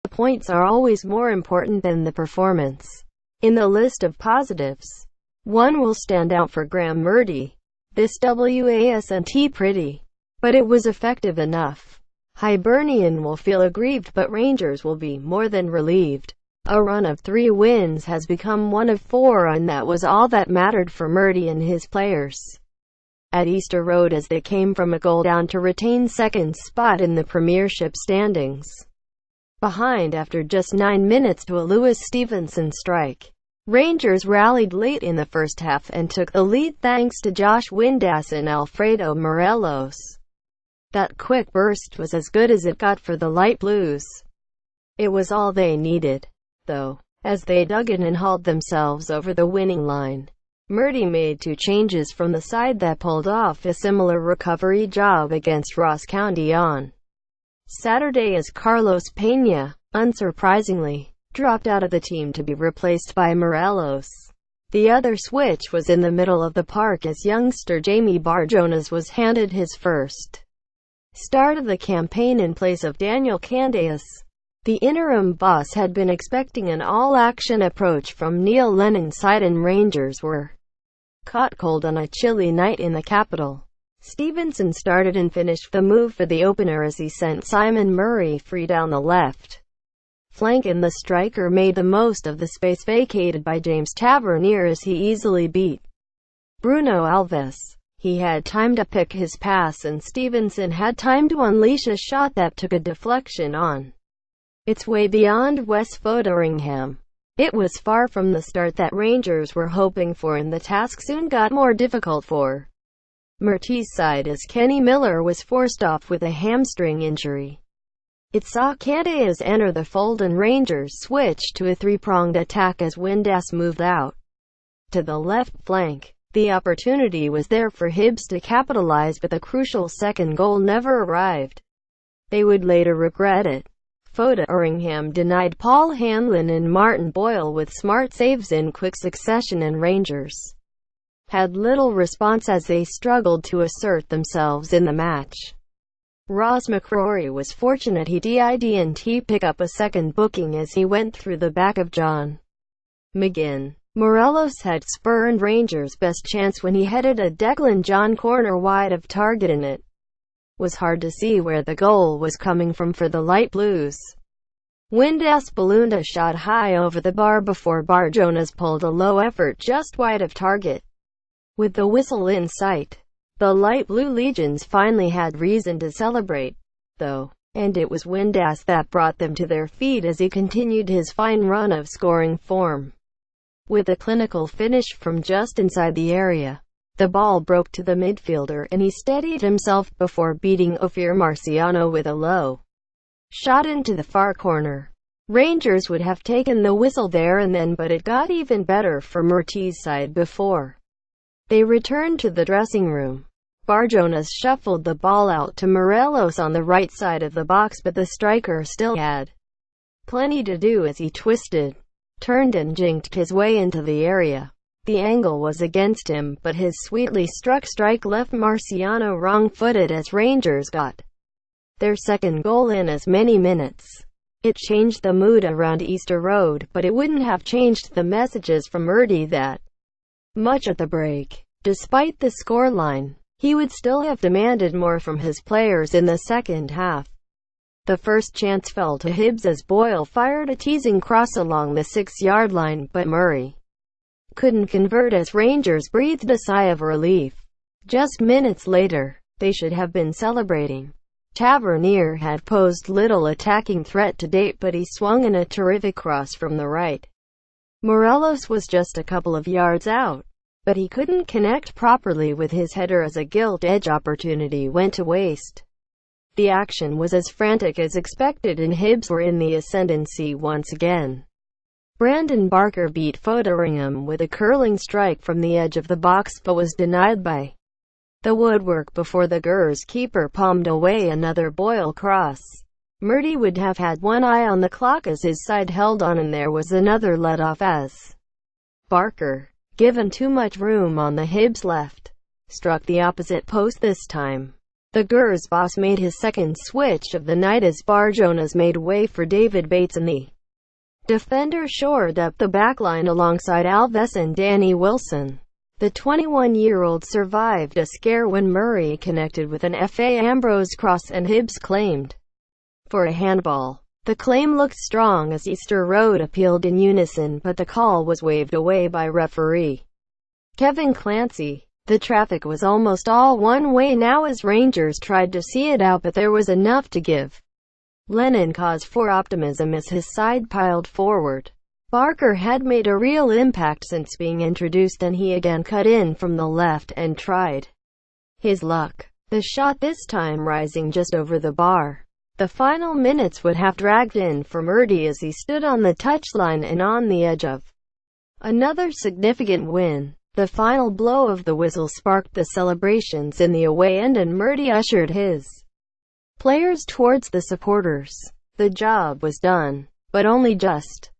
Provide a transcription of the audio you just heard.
The points are always more important than the performance. In the list of positives, one will stand out for Graeme Murty. This wasn't pretty, but it was effective enough. Hibernian will feel aggrieved, but Rangers will be more than relieved. A run of 3 wins has become one of 4, and that was all that mattered for Murty and his players at Easter Road, as they came from a goal down to retain second spot in the Premiership standings, behind after just 9 minutes to a Lewis Stevenson strike. Rangers rallied late in the first half and took the lead thanks to Josh Windass and Alfredo Morelos. That quick burst was as good as it got for the Light Blues. It was all they needed, though, as they dug in and hauled themselves over the winning line. Murty made 2 changes from the side that pulled off a similar recovery job against Ross County on Saturday, as Carlos Peña, unsurprisingly, dropped out of the team to be replaced by Morelos. The other switch was in the middle of the park, as youngster Jamie Barjonas was handed his first start of the campaign in place of Daniel Candeias. The interim boss had been expecting an all-action approach from Neil Lennon's side, and Rangers were caught cold on a chilly night in the capital. Stevenson started and finished the move for the opener as he sent Simon Murray free down the left flank, and the striker made the most of the space vacated by James Tavernier as he easily beat Bruno Alves. He had time to pick his pass, and Stevenson had time to unleash a shot that took a deflection on its way beyond Wes Fotheringham. It was far from the start that Rangers were hoping for, and the task soon got more difficult for Murty's side, as Kenny Miller was forced off with a hamstring injury. It saw Candeias enter the fold, and Rangers switched to a 3-pronged attack as Windass moved out to the left flank. The opportunity was there for Hibs to capitalize, but the crucial second goal never arrived. They would later regret it. Fotheringham denied Paul Hanlon and Martin Boyle with smart saves in quick succession, and Rangers had little response as they struggled to assert themselves in the match. Ross McCrory was fortunate he didn't pick up a second booking as he went through the back of John McGinn. Morelos had spurned Rangers' best chance when he headed a Declan John corner wide of target, and it was hard to see where the goal was coming from for the Light Blues. Windass ballooned a shot high over the bar before Barjonas pulled a low effort just wide of target. With the whistle in sight, the Light Blue Legions finally had reason to celebrate, though, and it was Windass that brought them to their feet as he continued his fine run of scoring form. With a clinical finish from just inside the area, the ball broke to the midfielder, and he steadied himself before beating Ophir Marciano with a low shot into the far corner. Rangers would have taken the whistle there and then, but it got even better for Murty's side before they returned to the dressing room. Barjonas shuffled the ball out to Morelos on the right side of the box, but the striker still had plenty to do as he twisted, turned and jinked his way into the area. The angle was against him, but his sweetly struck strike left Marciano wrong-footed as Rangers got their second goal in as many minutes. It changed the mood around Easter Road, but it wouldn't have changed the messages from Murty that much at the break. Despite the scoreline, he would still have demanded more from his players in the second half. The first chance fell to Hibs as Boyle fired a teasing cross along the 6-yard line, but Murray couldn't convert as Rangers breathed a sigh of relief. Just minutes later, they should have been celebrating. Tavernier had posed little attacking threat to date, but he swung in a terrific cross from the right. Morelos was just a couple of yards out, but he couldn't connect properly with his header as a gilt-edge opportunity went to waste. The action was as frantic as expected, and Hibs were in the ascendancy once again. Brandon Barker beat Fotheringham with a curling strike from the edge of the box, but was denied by the woodwork before the Gers keeper palmed away another Boyle cross. Murty would have had one eye on the clock as his side held on, and there was another let-off as Barker, given too much room on the Hibs left, struck the opposite post this time. The Gers boss made his second switch of the night as Barjonas made way for David Bates and the defender shored up the backline alongside Alves and Danny Wilson. The 21-year-old survived a scare when Murray connected with an F.A. Ambrose cross and Hibs claimed for a handball. The claim looked strong as Easter Road appealed in unison, but the call was waved away by referee Kevin Clancy. The traffic was almost all one way now as Rangers tried to see it out, but there was enough to give Lennon cause for optimism as his side piled forward. Barker had made a real impact since being introduced, and he again cut in from the left and tried his luck. The shot this time rising just over the bar. The final minutes would have dragged in for Murty as he stood on the touchline and on the edge of another significant win. The final blow of the whistle sparked the celebrations in the away end, and Murty ushered his players towards the supporters. The job was done, but only just.